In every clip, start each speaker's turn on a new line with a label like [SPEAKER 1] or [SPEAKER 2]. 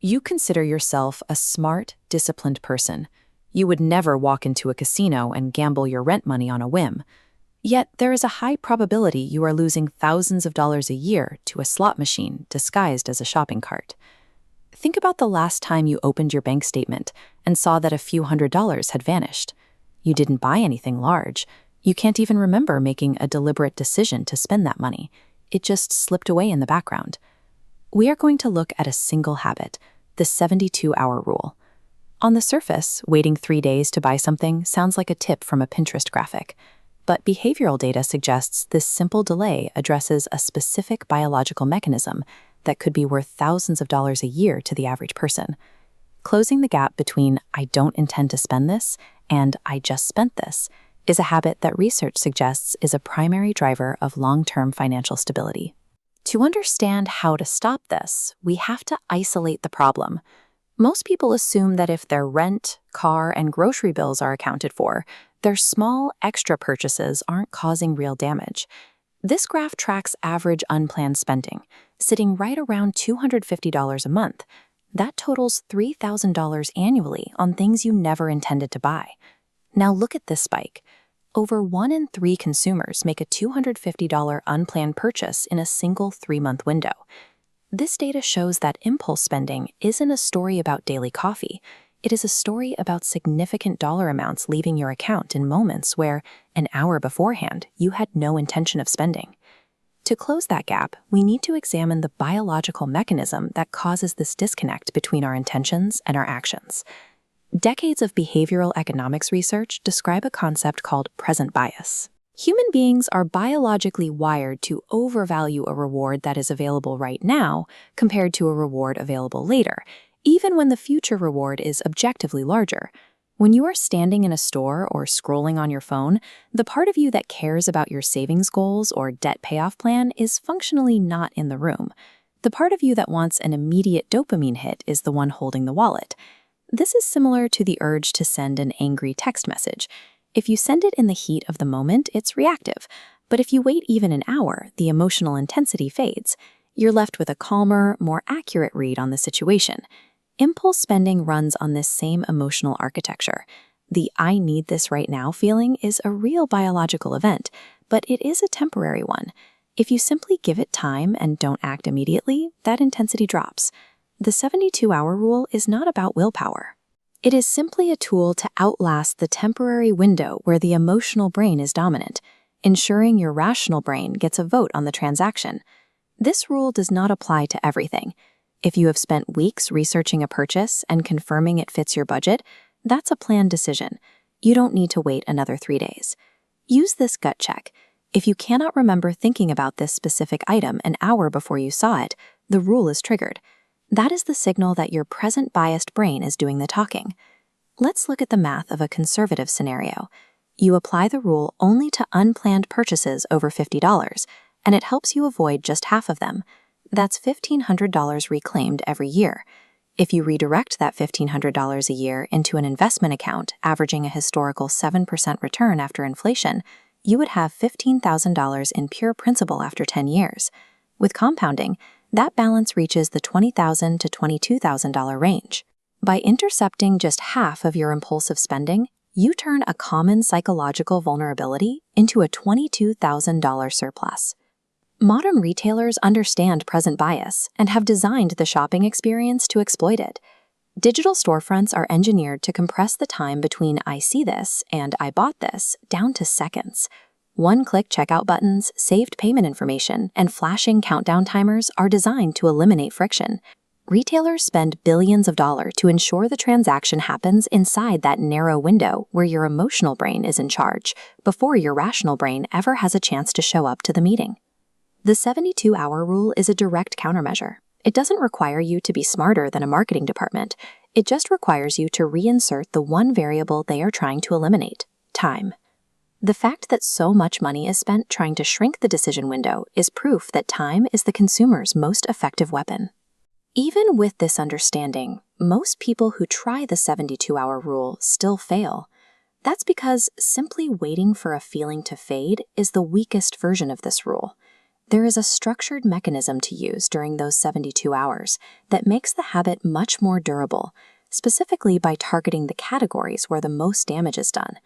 [SPEAKER 1] You consider yourself a smart, disciplined person. You would never walk into a casino and gamble your rent money on a whim. Yet there is a high probability you are losing thousands of dollars a year to a slot machine disguised as a shopping cart. Think about the last time you opened your bank statement and saw that a few $100s had vanished. You didn't buy anything large. You can't even remember making a deliberate decision to spend that money. It just slipped away in the background. We are going to look at a single habit, the 72-hour rule. On the surface, waiting 3 days to buy something sounds like a tip from a Pinterest graphic. But behavioral data suggests this simple delay addresses a specific biological mechanism that could be worth thousands of dollars a year to the average person. Closing the gap between "I don't intend to spend this" and "I just spent this" is a habit that research suggests is a primary driver of long-term financial stability. To understand how to stop this, we have to isolate the problem. Most people assume that if their rent, car, and grocery bills are accounted for, their small, extra purchases aren't causing real damage. This graph tracks average unplanned spending, sitting right around $250 a month. That totals $3,000 annually on things you never intended to buy. Now look at this spike. Over 1 in 3 consumers make a $250 unplanned purchase in a single 3-month window. This data shows that impulse spending isn't a story about daily coffee. It is a story about significant dollar amounts leaving your account in moments where, an hour beforehand, you had no intention of spending. To close that gap, we need to examine the biological mechanism that causes this disconnect between our intentions and our actions. Decades of behavioral economics research describe a concept called present bias. Human beings are biologically wired to overvalue a reward that is available right now compared to a reward available later, even when the future reward is objectively larger. When you are standing in a store or scrolling on your phone, the part of you that cares about your savings goals or debt payoff plan is functionally not in the room. The part of you that wants an immediate dopamine hit is the one holding the wallet. This is similar to the urge to send an angry text message. If you send it in the heat of the moment, it's reactive. But if you wait even an hour, the emotional intensity fades. You're left with a calmer, more accurate read on the situation. Impulse spending runs on this same emotional architecture. The "I need this right now" feeling is a real biological event, but it is a temporary one. If you simply give it time and don't act immediately, that intensity drops. The 72-hour rule is not about willpower. It is simply a tool to outlast the temporary window where the emotional brain is dominant, ensuring your rational brain gets a vote on the transaction. This rule does not apply to everything. If you have spent weeks researching a purchase and confirming it fits your budget, that's a planned decision. You don't need to wait another 3 days. Use this gut check. If you cannot remember thinking about this specific item an hour before you saw it, the rule is triggered. That is the signal that your present biased brain is doing the talking. Let's look at the math of a conservative scenario. You apply the rule only to unplanned purchases over $50, and it helps you avoid just half of them. That's $1,500 reclaimed every year. If you redirect that $1,500 a year into an investment account averaging a historical 7% return after inflation, you would have $15,000 in pure principal after 10 years. With compounding, that balance reaches the $20,000 to $22,000 range. By intercepting just half of your impulsive spending, you turn a common psychological vulnerability into a $22,000 surplus. Modern retailers understand present bias and have designed the shopping experience to exploit it. Digital storefronts are engineered to compress the time between "I see this" and "I bought this" down to seconds. One-click checkout buttons, saved payment information, and flashing countdown timers are designed to eliminate friction. Retailers spend billions of dollars to ensure the transaction happens inside that narrow window where your emotional brain is in charge, before your rational brain ever has a chance to show up to the meeting. The 72-hour rule is a direct countermeasure. It doesn't require you to be smarter than a marketing department. It just requires you to reinsert the one variable they are trying to eliminate: time. The fact that so much money is spent trying to shrink the decision window is proof that time is the consumer's most effective weapon. Even with this understanding, most people who try the 72-hour rule still fail. That's because simply waiting for a feeling to fade is the weakest version of this rule. There is a structured mechanism to use during those 72 hours that makes the habit much more durable, specifically by targeting the categories where the most damage is done.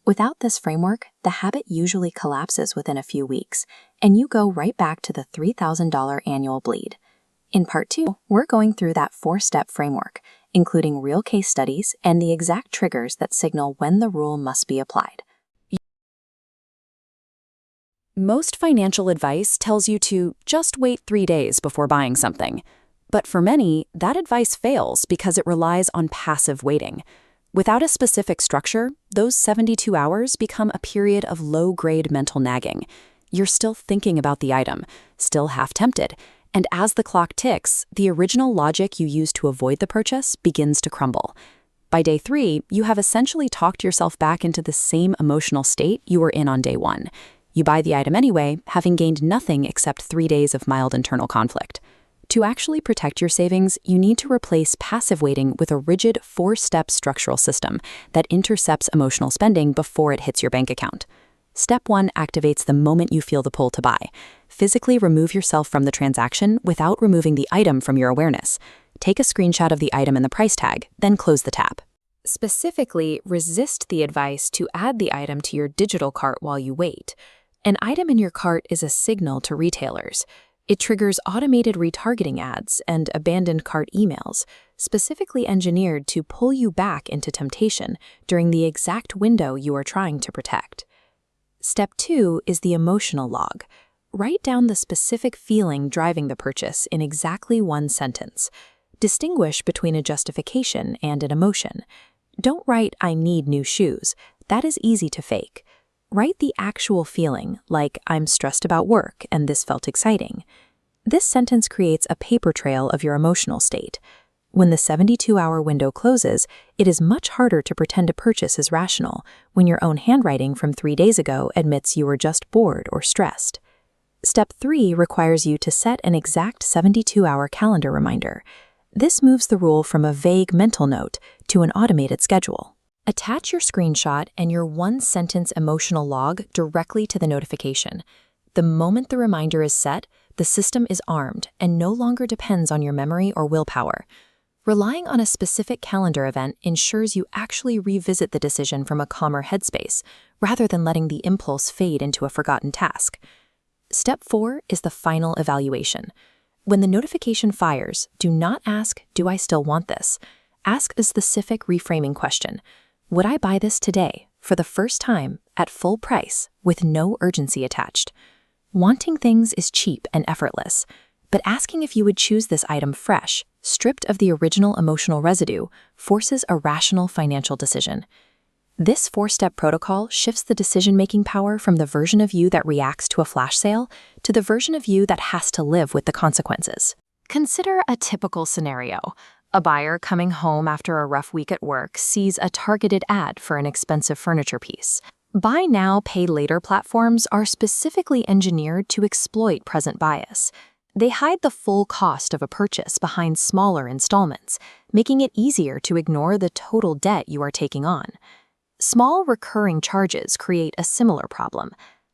[SPEAKER 1] Without this framework, the habit usually collapses within a few weeks, and you go right back to the $3,000 annual bleed. In Part 2, we're going through that 4-step framework, including real case studies and the exact triggers that signal when the rule must be applied.
[SPEAKER 2] Most financial advice tells you to just wait 3 days before buying something. But for many, that advice fails because it relies on passive waiting. Without a specific structure, those 72 hours become a period of low-grade mental nagging. You're still thinking about the item, still half-tempted, and as the clock ticks, the original logic you used to avoid the purchase begins to crumble. By day 3, you have essentially talked yourself back into the same emotional state you were in on day 1. You buy the item anyway, having gained nothing except 3 days of mild internal conflict. To actually protect your savings, you need to replace passive waiting with a rigid 4-step structural system that intercepts emotional spending before it hits your bank account. Step 1 activates the moment you feel the pull to buy. Physically remove yourself from the transaction without removing the item from your awareness. Take a screenshot of the item and the price tag, then close the tab. Specifically, resist the advice to add the item to your digital cart while you wait. An item in your cart is a signal to retailers. It triggers automated retargeting ads and abandoned cart emails, specifically engineered to pull you back into temptation during the exact window you are trying to protect. Step 2 is the emotional log. Write down the specific feeling driving the purchase in exactly 1 sentence. Distinguish between a justification and an emotion. Don't write, "I need new shoes." That is easy to fake. Write the actual feeling, like, "I'm stressed about work and this felt exciting." This sentence creates a paper trail of your emotional state. When the 72-hour window closes, it is much harder to pretend a purchase is rational when your own handwriting from 3 days ago admits you were just bored or stressed. Step 3 requires you to set an exact 72-hour calendar reminder. This moves the rule from a vague mental note to an automated schedule. Attach your screenshot and your 1-sentence emotional log directly to the notification. The moment the reminder is set, the system is armed and no longer depends on your memory or willpower. Relying on a specific calendar event ensures you actually revisit the decision from a calmer headspace, rather than letting the impulse fade into a forgotten task. Step 4 is the final evaluation. When the notification fires, do not ask, "Do I still want this?" Ask a specific reframing question. Would I buy this today, for the first time, at full price, with no urgency attached? Wanting things is cheap and effortless, but asking if you would choose this item fresh, stripped of the original emotional residue, forces a rational financial decision. This 4-step protocol shifts the decision-making power from the version of you that reacts to a flash sale to the version of you that has to live with the consequences. Consider a typical scenario. A buyer coming home after a rough week at work sees a targeted ad for an expensive furniture piece. Buy now, pay later platforms are specifically engineered to exploit present bias. They hide the full cost of a purchase behind smaller installments, making it easier to ignore the total debt you are taking on. Small recurring charges create a similar problem.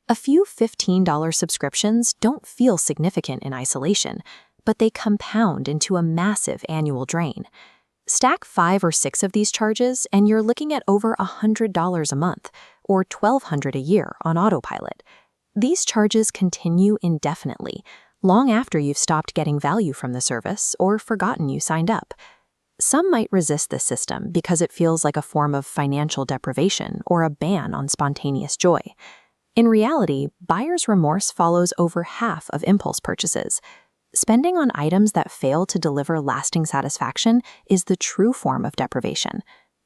[SPEAKER 2] A few $15 subscriptions don't feel significant in isolation, but they compound into a massive annual drain. Stack 5 or 6 of these charges, and you're looking at over $100 a month, or $1,200 a year on autopilot. These charges continue indefinitely, long after you've stopped getting value from the service or forgotten you signed up. Some might resist this system because it feels like a form of financial deprivation or a ban on spontaneous joy. In reality, buyer's remorse follows over half of impulse purchases. Spending on items that fail to deliver lasting satisfaction is the true form of deprivation.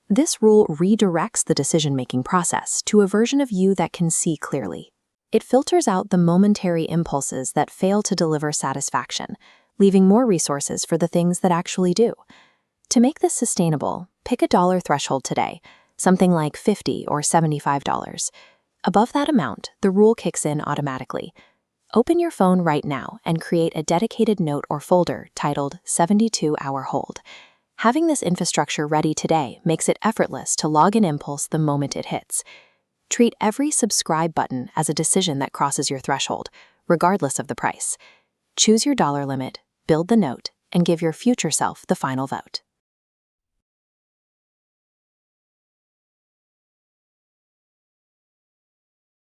[SPEAKER 2] This rule redirects the decision-making process to a version of you that can see clearly. It filters out the momentary impulses that fail to deliver satisfaction, leaving more resources for the things that actually do. To make this sustainable, pick a dollar threshold today, something like $50 or $75. Above that amount, the rule kicks in automatically. Open your phone right now and create a dedicated note or folder titled 72-Hour Hold. Having this infrastructure ready today makes it effortless to log an impulse the moment it hits. Treat every subscribe button as a decision that crosses your threshold,
[SPEAKER 1] regardless of the price. Choose your dollar limit, build the note, and give your future self the final vote.